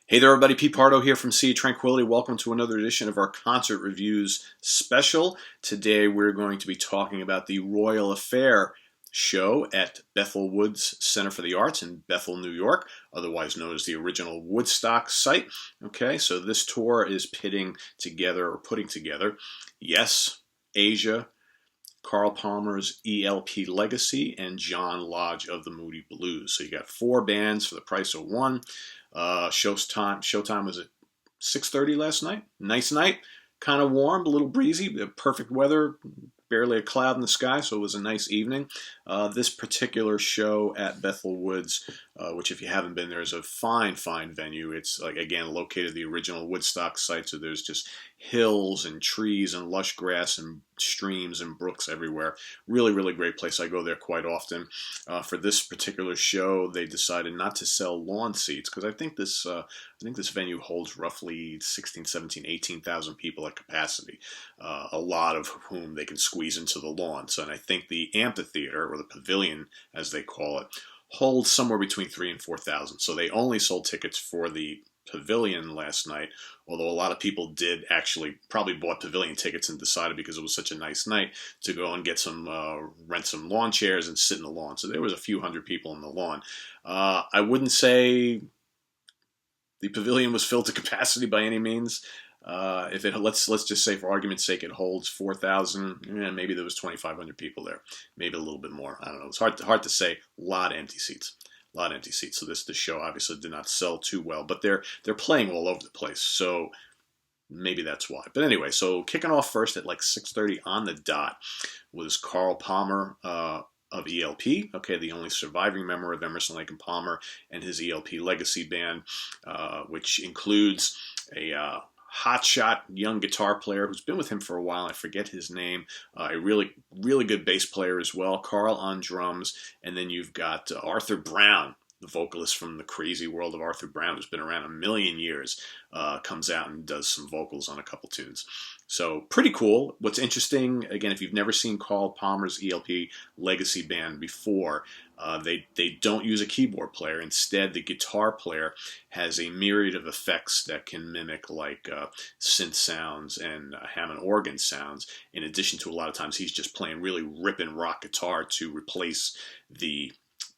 Hey there, everybody. Pete Pardo here from Sea of Tranquility. Welcome to another edition of our Concert Reviews special. Today we're going to be talking about the Royal Affair show at Bethel Woods Center for the Arts in Bethel, New York, otherwise known as the original Woodstock site. Okay, so this tour is putting together, yes, Asia, Carl Palmer's ELP Legacy, and John Lodge of the Moody Blues. So you got four bands for the price of one. Showtime was at 6:30 last night. Nice night, kind of warm, a little breezy, perfect weather, barely a cloud in the sky, so it was a nice evening. This particular show at Bethel Woods, which if you haven't been there, is a fine venue. It's like, again, located the original Woodstock site, so there's just hills and trees and lush grass and streams and brooks everywhere. Really great place. I go there quite often. For this particular show, they decided not to sell lawn seats because I think this venue holds roughly 16, 17, 18,000 people at capacity, a lot of whom they can squeeze into the lawn. So, and I think the amphitheater, or the pavilion as they call it, holds somewhere between 3,000 and 4,000. So they only sold tickets for the pavilion last night, although a lot of people did actually probably bought pavilion tickets and decided because it was such a nice night to go and get some rent some lawn chairs and sit in the lawn. So there was a few hundred people in the lawn. I wouldn't say the pavilion was filled to capacity by any means. If it let's just say for argument's sake it holds 4,000, maybe there was 2,500 people there, maybe a little bit more. I don't know. It's hard to say. A lot of empty seats. So this show obviously did not sell too well, but they're playing all over the place, so maybe that's why. But anyway, so kicking off first at like 6:30 on the dot was Carl Palmer of ELP, okay, the only surviving member of Emerson, Lake and Palmer and his ELP Legacy band, which includes a hotshot young guitar player who's been with him for a while. I forget his name. A really good bass player as well. Carl on drums, and then you've got Arthur Brown, the vocalist from the crazy world of Arthur Brown, who's been around a million years, comes out and does some vocals on a couple tunes. So pretty cool. What's interesting, again, if you've never seen Carl Palmer's ELP Legacy band before, they don't use a keyboard player. Instead, the guitar player has a myriad of effects that can mimic like synth sounds and Hammond organ sounds. In addition to, a lot of times he's just playing really ripping rock guitar to replace the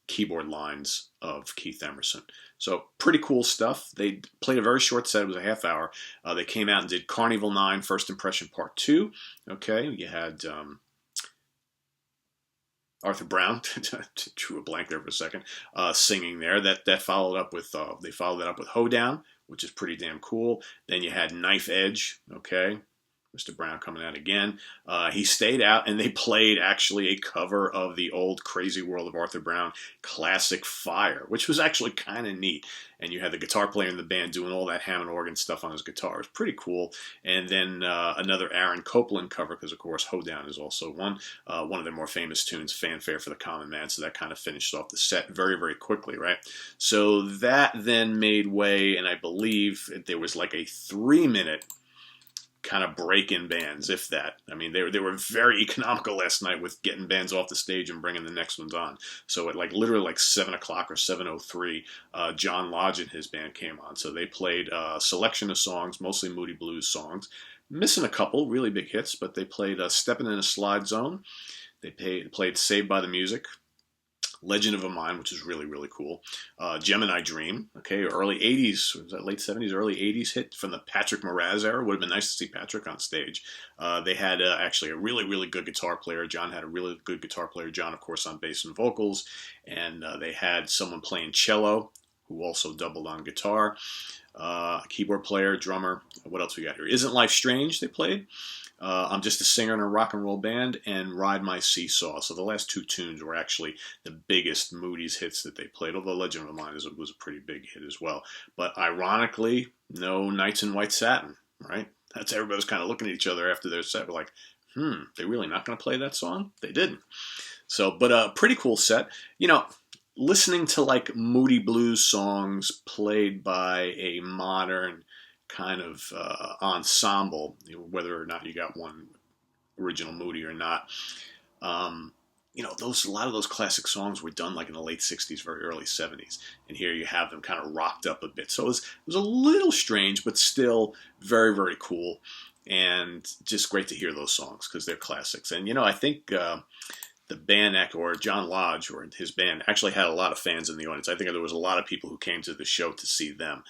keyboard lines of Keith Emerson. So pretty cool stuff. They played a very short set. It was a half hour. They came out and did Carnival 9 First Impression Part 2. Okay, you had Arthur Brown, drew a blank there for a second, singing there. That followed up with they followed that up with Hoedown, which is pretty damn cool. Then you had Knife Edge, okay, Mr. Brown coming out again. He stayed out, and they played actually a cover of the old Crazy World of Arthur Brown classic Fire, which was actually kind of neat. And you had the guitar player in the band doing all that Hammond organ stuff on his guitar. It was pretty cool. And then another Aaron Copland cover, because of course Hoedown is also one of their more famous tunes, Fanfare for the Common Man. So that kind of finished off the set very quickly, right? So that then made way, and I believe there was like a 3-minute kind of break in bands, if that. I mean, they were very economical last night with getting bands off the stage and bringing the next ones on. So at literally 7 o'clock or 7:03, John Lodge and his band came on. So they played a selection of songs, mostly Moody Blues songs, missing a couple really big hits, but they played Steppin' in a Slide Zone. They played Saved by the Music, Legend of a Mind, which is really cool. Gemini Dream, okay, early 80s, was that late 70s, early 80s hit from the Patrick Moraz era. Would have been nice to see Patrick on stage. They had actually a really good guitar player. John had a really good guitar player. John, of course, on bass and vocals. And they had someone playing cello who also doubled on guitar. Keyboard player, drummer. What else we got here? Isn't Life Strange they played. I'm Just a Singer in a Rock and Roll Band, and Ride My Seesaw. So the last two tunes were actually the biggest Moody's hits that they played, although Legend of Mine was a pretty big hit as well. But ironically, no Nights in White Satin, right? That's everybody was kind of looking at each other after their set. We're like, they really not going to play that song? They didn't. So, but a pretty cool set. You know, listening to like Moody Blues songs played by a modern kind of ensemble, whether or not you got one original Moody or not, a lot of those classic songs were done like in the late 60s, very early 70s. And here you have them kind of rocked up a bit. So it was a little strange, but still very, very cool. And just great to hear those songs because they're classics. And, I think the band or John Lodge or his band actually had a lot of fans in the audience. I think there was a lot of people who came to the show to see them.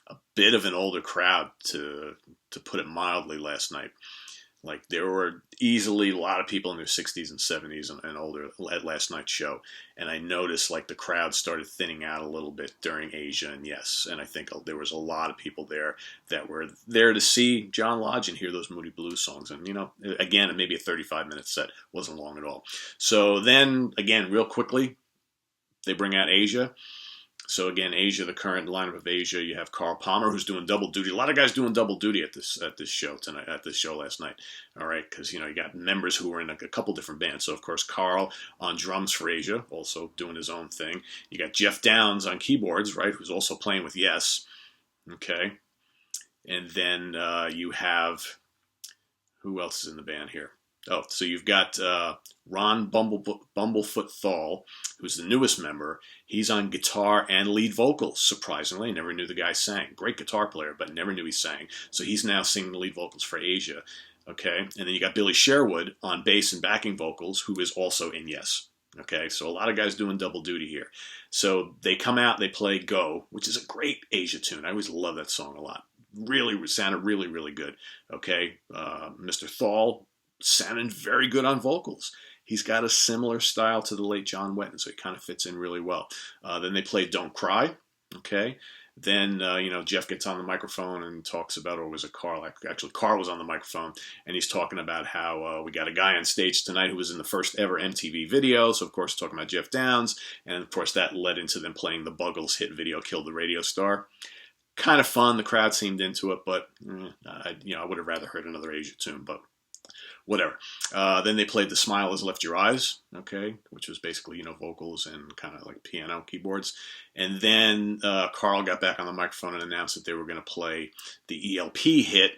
A bit of an older crowd, to put it mildly, last night. Like, there were easily a lot of people in their 60s and 70s and older at last night's show. And I noticed, like, the crowd started thinning out a little bit during Asia and Yes. And I think there was a lot of people there that were there to see John Lodge and hear those Moody Blues songs. And, again, maybe a 35-minute set. Wasn't long at all. So then, again, real quickly, they bring out Asia. So again, Asia, the current lineup of Asia, you have Carl Palmer, who's doing double duty. A lot of guys doing double duty at this show tonight, at this show last night. All right, because you got members who were in a couple different bands. So of course, Carl on drums for Asia, also doing his own thing. You got Jeff Downs on keyboards, right, who's also playing with Yes. Okay, and then you have, who else is in the band here? Oh, so you've got Ron Bumblefoot Thal, who's the newest member. He's on guitar and lead vocals, surprisingly. Never knew the guy sang. Great guitar player, but never knew he sang. So he's now singing the lead vocals for Asia. Okay, and then you got Billy Sherwood on bass and backing vocals, who is also in Yes. Okay, so a lot of guys doing double duty here. So they come out, they play Go, which is a great Asia tune. I always love that song a lot. Really sounded really, really good. Okay, Mr. Thal sounding very good on vocals. He's got a similar style to the late John Wetton, so he kind of fits in really well. Then they play Don't Cry, okay? Then, Jeff gets on the microphone and talks about, or was it Carl? Actually, Carl was on the microphone, and he's talking about how we got a guy on stage tonight who was in the first ever MTV video, so of course talking about Jeff Downs, and of course that led into them playing the Buggles hit video, Kill the Radio Star. Kind of fun, the crowd seemed into it, but, I would have rather heard another Asia tune, but whatever. Then they played The Smile Has Left Your Eyes, okay, which was basically, vocals and kind of like piano keyboards. And then Carl got back on the microphone and announced that they were going to play the ELP hit,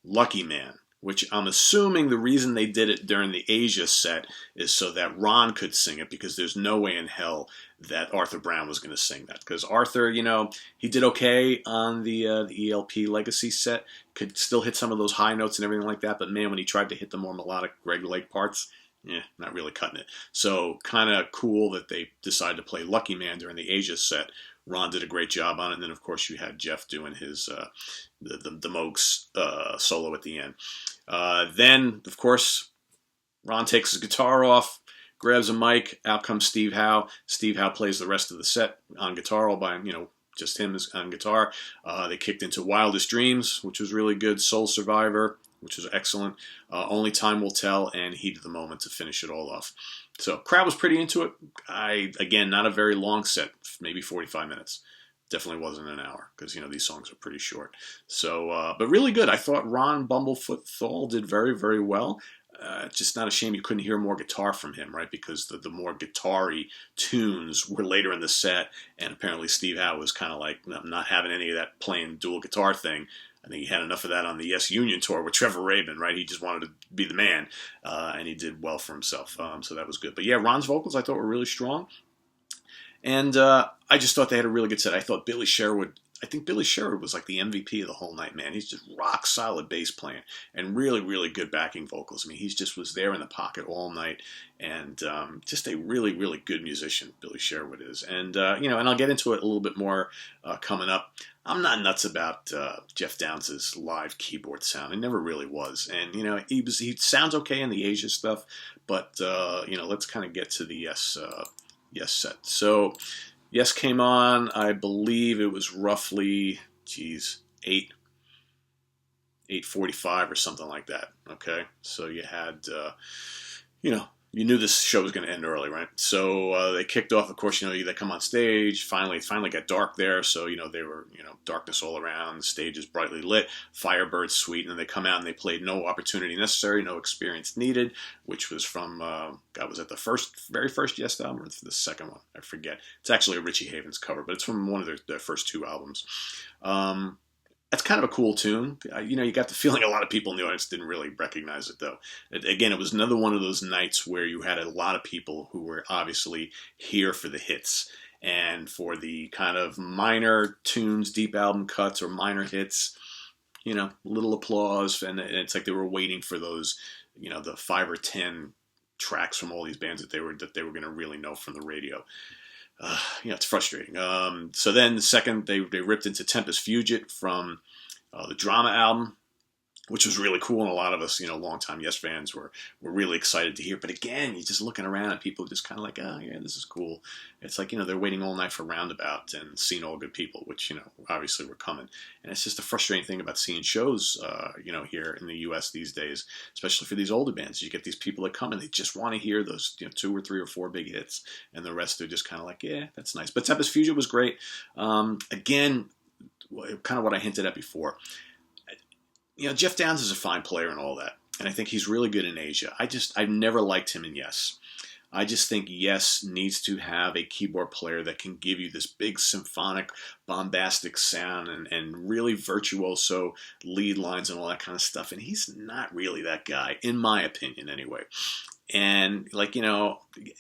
Lucky Man, which I'm assuming the reason they did it during the Asia set is so that Ron could sing it, because there's no way in hell that Arthur Brown was going to sing that. Because Arthur, he did okay on the ELP Legacy set, could still hit some of those high notes and everything like that, but man, when he tried to hit the more melodic Greg Lake parts, not really cutting it. So kind of cool that they decided to play Lucky Man during the Asia set. Ron did a great job on it, and then of course you had Jeff doing his the Moogs solo at the end. Then of course Ron takes his guitar off, grabs a mic, out comes Steve Howe. Steve Howe plays the rest of the set on guitar, all by just him on guitar. They kicked into Wildest Dreams, which was really good. Soul Survivor, which was excellent. Only Time Will Tell, and Heat of the Moment to finish it all off. So crowd was pretty into it. Again, not a very long set, maybe 45 minutes. Definitely wasn't an hour, because these songs are pretty short. So, but really good. I thought Ron Bumblefoot Thal did very, very well. Just not a shame you couldn't hear more guitar from him, right? Because the more guitar-y tunes were later in the set, and apparently Steve Howe was kind of like not having any of that playing dual guitar thing. I think he had enough of that on the Yes Union tour with Trevor Rabin, right? He just wanted to be the man, and he did well for himself, so that was good. But yeah, Ron's vocals I thought were really strong, and I just thought they had a really good set. I think Billy Sherwood was like the MVP of the whole night, man. He's just rock solid bass playing and really, really good backing vocals. I mean, he just was there in the pocket all night, and just a really, really good musician, Billy Sherwood is. And, and I'll get into it a little bit more coming up. I'm not nuts about Jeff Downs' live keyboard sound. It never really was. And, he sounds okay in the Asia stuff, but, let's kind of get to the Yes set. So, Yes came on, I believe it was roughly, 8:45 or something like that, okay? So you had, you knew this show was going to end early, right? So they kicked off, of course, they come on stage, finally got dark there, so, they were, darkness all around, the stage is brightly lit, Firebird Suite, and then they come out and they played No Opportunity Necessary, No Experience Needed, which was from, was that the very first Yes album, or the second one? I forget. It's actually a Richie Havens cover, but it's from one of their first two albums. That's kind of a cool tune. You got the feeling a lot of people in the audience didn't really recognize it, though. Again, it was another one of those nights where you had a lot of people who were obviously here for the hits and for the kind of minor tunes, deep album cuts, or minor hits. Little applause, and it's like they were waiting for those, the 5 or 10 tracks from all these bands that they were going to really know from the radio. It's frustrating. So then the second they ripped into Tempus Fugit from the Drama album, which was really cool, and a lot of us, longtime Yes fans were really excited to hear. But again, you're just looking around at people just kind of like, oh yeah, this is cool. It's like, they're waiting all night for Roundabout and Seeing All Good People, which, obviously were coming. And it's just a frustrating thing about seeing shows, here in the U.S. these days, especially for these older bands. You get these people that come and they just want to hear those, 2 or 3 or 4 big hits, and the rest are just kind of like, yeah, that's nice. But Tempus Fugit was great. Again, kind of what I hinted at before. Jeff Downes is a fine player and all that, and I think he's really good in Asia. I've never liked him in Yes. I just think Yes needs to have a keyboard player that can give you this big symphonic, bombastic sound and really virtuoso lead lines and all that kind of stuff, and he's not really that guy, in my opinion anyway. And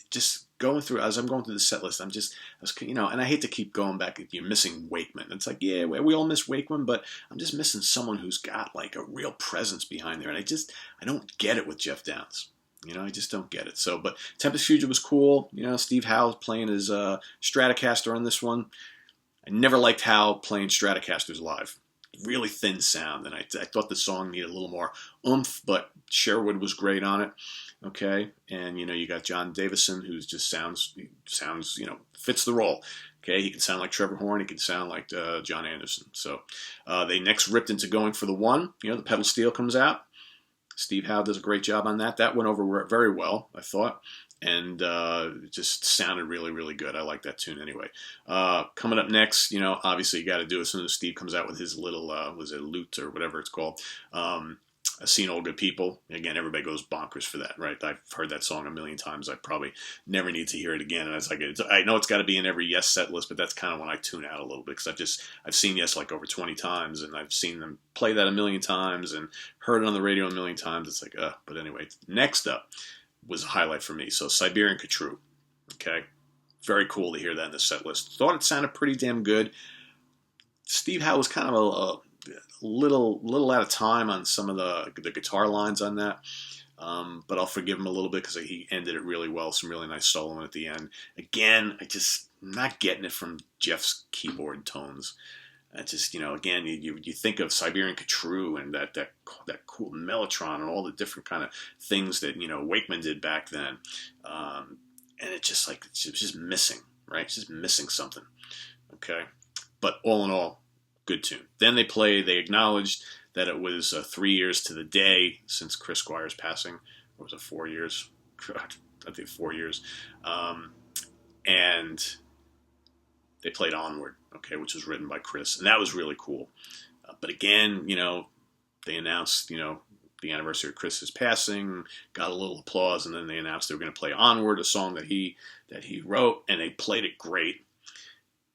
just going through, as I'm going through the set list, and I hate to keep going back. You're missing Wakeman. It's like, yeah, we all miss Wakeman, but I'm just missing someone who's got like a real presence behind there. And I don't get it with Jeff Downes. I just don't get it. So, but Tempus Fugit was cool. Steve Howe playing his Stratocaster on this one. I never liked Howe playing Stratocasters live. Really thin sound, and I thought the song needed a little more oomph, but Sherwood was great on it. Okay, and you got John Davison, who just sounds fits the role. Okay, he can sound like Trevor Horn, he can sound like John Anderson. So they next ripped into Going for the One. The pedal steel comes out. Steve Howe does a great job on that. That went over very well, I thought. And it just sounded really, really good. I like that tune anyway. Coming up next, obviously you got to do it as soon as Steve comes out with his little, was it lute or whatever it's called. Seeing All Good People. Again, everybody goes bonkers for that, right? I've heard that song a million times. I probably never need to hear it again. And I know it's got to be in every Yes set list, but that's kind of when I tune out a little bit, because I've seen Yes like over 20 times, and I've seen them play that a million times and heard it on the radio a million times. It's like, but anyway, next up was a highlight for me. So Siberian Katroo. Okay. Very cool to hear that in the set list. Thought it sounded pretty damn good. Steve Howe was kind of a little out of time on some of the guitar lines on that. But I'll forgive him a little bit because he ended it really well. Some really nice soloing at the end. Again, I'm not getting it from Jeff's keyboard tones. Again, you think of Siberian Katroo and that cool mellotron and all the different kind of things that, Wakeman did back then. And it's just missing, right? It's just missing something. Okay. But all in all, good tune. Then they acknowledged that it was 3 years to the day since Chris Squire's passing. Or was it 4 years? God, I think 4 years. And they played Onward, okay, which was written by Chris. And that was really cool. But again, they announced, the anniversary of Chris's passing, got a little applause, and then they announced they were going to play Onward, a song that he wrote, and they played it great.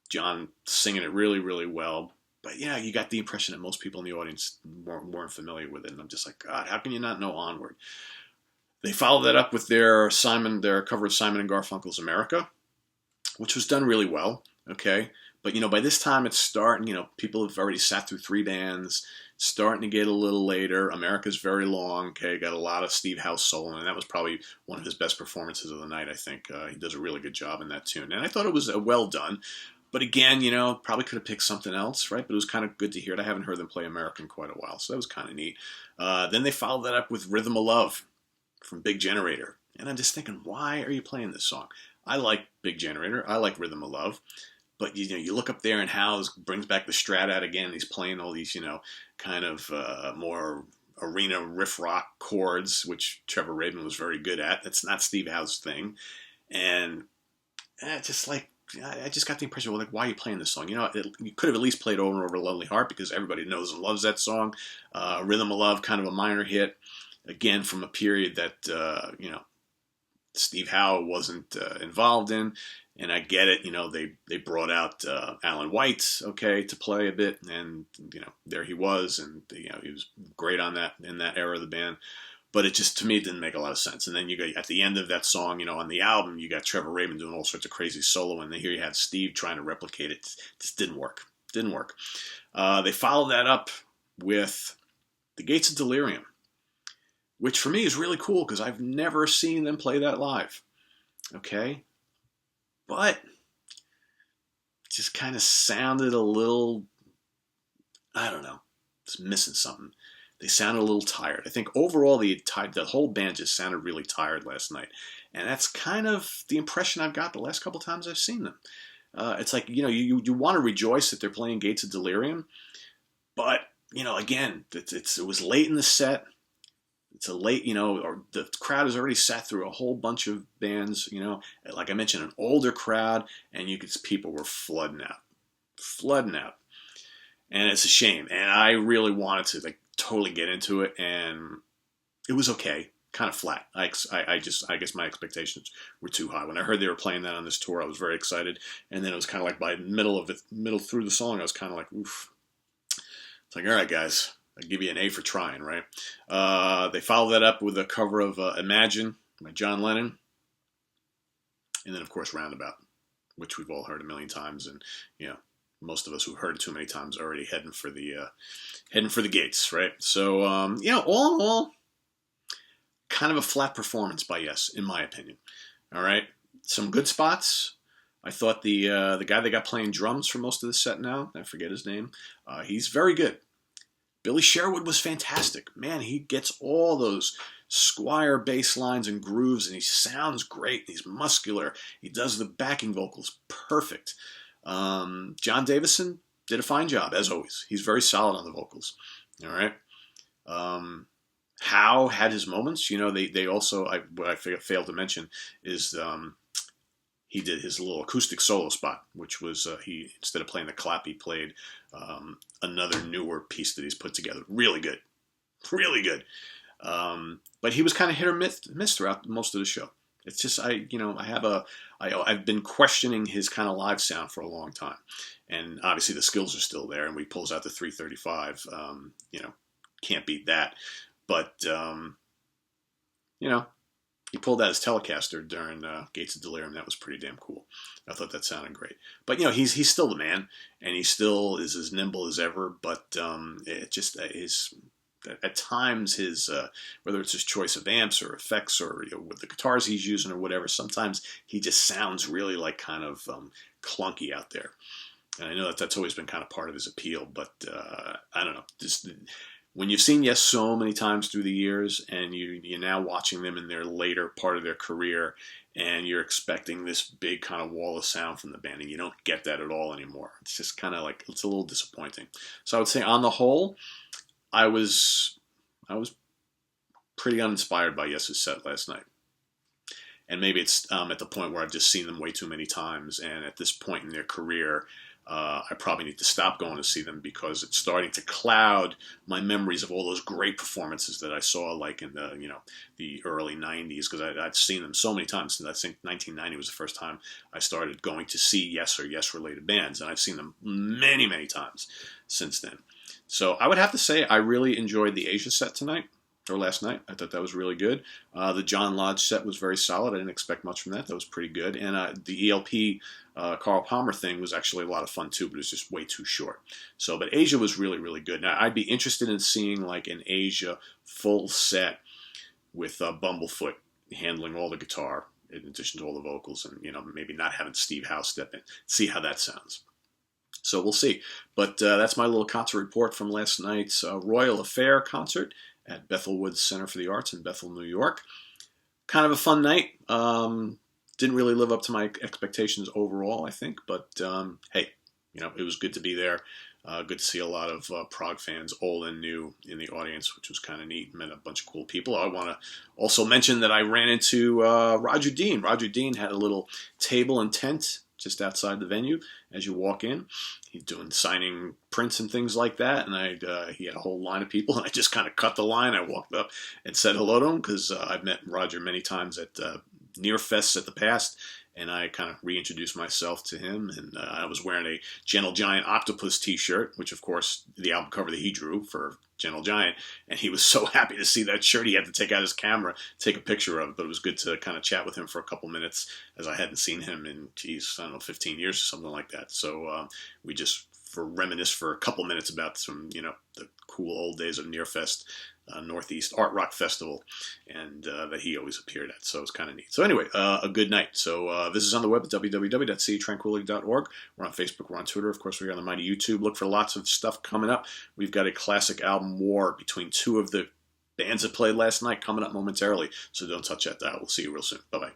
John singing it really, really well. But yeah, you got the impression that most people in the audience weren't familiar with it. And I'm just like, God, how can you not know Onward? They followed that up with their cover of Simon and Garfunkel's America, which was done really well. Okay. But, by this time it's starting, people have already sat through 3 bands, starting to get a little later. America's very long. Okay. Got a lot of Steve Howe solo, and that was probably one of his best performances of the night. I think he does a really good job in that tune. And I thought it was well done. But again, probably could have picked something else, right? But it was kind of good to hear it. I haven't heard them play America in quite a while, so that was kind of neat. Then they followed that up with Rhythm of Love from Big Generator. And I'm just thinking, why are you playing this song? I like Big Generator. I like Rhythm of Love. But, you look up there and Howe brings back the Strat out again. He's playing all these, kind of more arena riff rock chords, which Trevor Rabin was very good at. That's not Steve Howe's thing. And I just got the impression, why are you playing this song? You could have at least played Over and Over Lonely Heart, because everybody knows and loves that song. Rhythm of Love, kind of a minor hit. Again, from a period that, Steve Howe wasn't involved in. And I get it, they brought out Alan White, okay, to play a bit, and there he was, and he was great on that in that era of the band. But it just, to me, didn't make a lot of sense. And then you got, at the end of that song, on the album, you got Trevor Rabin doing all sorts of crazy solo, and then here you have Steve trying to replicate it. It just didn't work. Didn't work. They followed that up with the Gates of Delirium, which for me is really cool because I've never seen them play that live. Okay? But it just kind of sounded a little, I don't know, it's missing something. They sounded a little tired. I think overall the whole band just sounded really tired last night. And that's kind of the impression I've got the last couple times I've seen them. It's like, you want to rejoice that they're playing Gates of Delirium. But, again, it was late in the set. It's a late, or the crowd has already sat through a whole bunch of bands, like I mentioned, an older crowd, and people were flooding out. And it's a shame. And I really wanted to totally get into it, and it was okay, kind of flat. I guess my expectations were too high. When I heard they were playing that on this tour, I was very excited, and then it was kind of like by middle through the song, I was kind of like, oof. It's like, all right, guys. I'll give you an A for trying, right? They followed that up with a cover of Imagine by John Lennon. And then, of course, Roundabout, which we've all heard a million times. And, most of us who've heard it too many times are already heading for the gates, right? So, all in all, kind of a flat performance by Yes, in my opinion. All right? Some good spots. I thought the guy that got playing drums for most of the set now, I forget his name, he's very good. Billy Sherwood was fantastic. Man, he gets all those Squire bass lines and grooves, and he sounds great. He's muscular. He does the backing vocals perfect. John Davison did a fine job, as always. He's very solid on the vocals. All right. Howe had his moments. They also, what I failed to mention is he did his little acoustic solo spot, which was he, instead of playing the clap, he played another newer piece that he's put together. Really good. But he was kind of hit or miss throughout most of the show. It's just, I've been questioning his kind of live sound for a long time. And obviously the skills are still there, and we pulls out the 335. Can't beat that. But, he pulled out his Telecaster during Gates of Delirium. That was pretty damn cool. I thought that sounded great. But, he's still the man, and he still is as nimble as ever. But it just is, at times, his whether it's his choice of amps or effects or with the guitars he's using or whatever, sometimes he just sounds really like kind of clunky out there. And I know that's always been kind of part of his appeal. But I don't know. Just when you've seen Yes so many times through the years, and you're now watching them in their later part of their career, and you're expecting this big kind of wall of sound from the band, and you don't get that at all anymore. It's just kind of like, it's a little disappointing. So I would say, on the whole, I was pretty uninspired by Yes's set last night. And maybe it's at the point where I've just seen them way too many times, and at this point in their career, I probably need to stop going to see them because it's starting to cloud my memories of all those great performances that I saw, like in the early 90s, because I've seen them so many times. Since I think 1990 was the first time I started going to see Yes or Yes-related bands, and I've seen them many, many times since then. So I would have to say I really enjoyed the Asia set tonight, or last night. I thought that was really good. The John Lodge set was very solid. I didn't expect much from that. That was pretty good. And the ELP Carl Palmer thing was actually a lot of fun too, but it was just way too short. But Asia was really, really good. Now, I'd be interested in seeing like an Asia full set with Bumblefoot handling all the guitar in addition to all the vocals, and maybe not having Steve Howe step in. See how that sounds. So we'll see. But that's my little concert report from last night's Royal Affair concert at Bethel Woods Center for the Arts in Bethel, New York. Kind of a fun night. Didn't really live up to my expectations overall, I think. But hey, it was good to be there. Good to see a lot of prog fans, old and new, in the audience, which was kind of neat. Met a bunch of cool people. I want to also mention that I ran into Roger Dean. Roger Dean had a little table and tent just outside the venue as you walk in. He's signing prints and things like that, and he had a whole line of people, and I just kind of cut the line. I walked up and said hello to him because I've met Roger many times at near fests at the past, and I kind of reintroduced myself to him, and I was wearing a Gentle Giant Octopus t-shirt, which of course the album cover that he drew for Gentle Giant, and he was so happy to see that shirt he had to take out his camera, take a picture of it, but it was good to kind of chat with him for a couple minutes, as I hadn't seen him in, geez, I don't know, 15 years or something like that. So we just reminisce for a couple minutes about some, the cool old days of Nearfest, Northeast Art Rock Festival, and that he always appeared at. So it's kind of neat. So anyway, a good night. So this is on the web at www.citytranquility.org. We're on Facebook. We're on Twitter. Of course, we're on the mighty YouTube. Look for lots of stuff coming up. We've got a classic album war between two of the bands that played last night coming up momentarily. So don't touch that dial. We'll see you real soon. Bye-bye.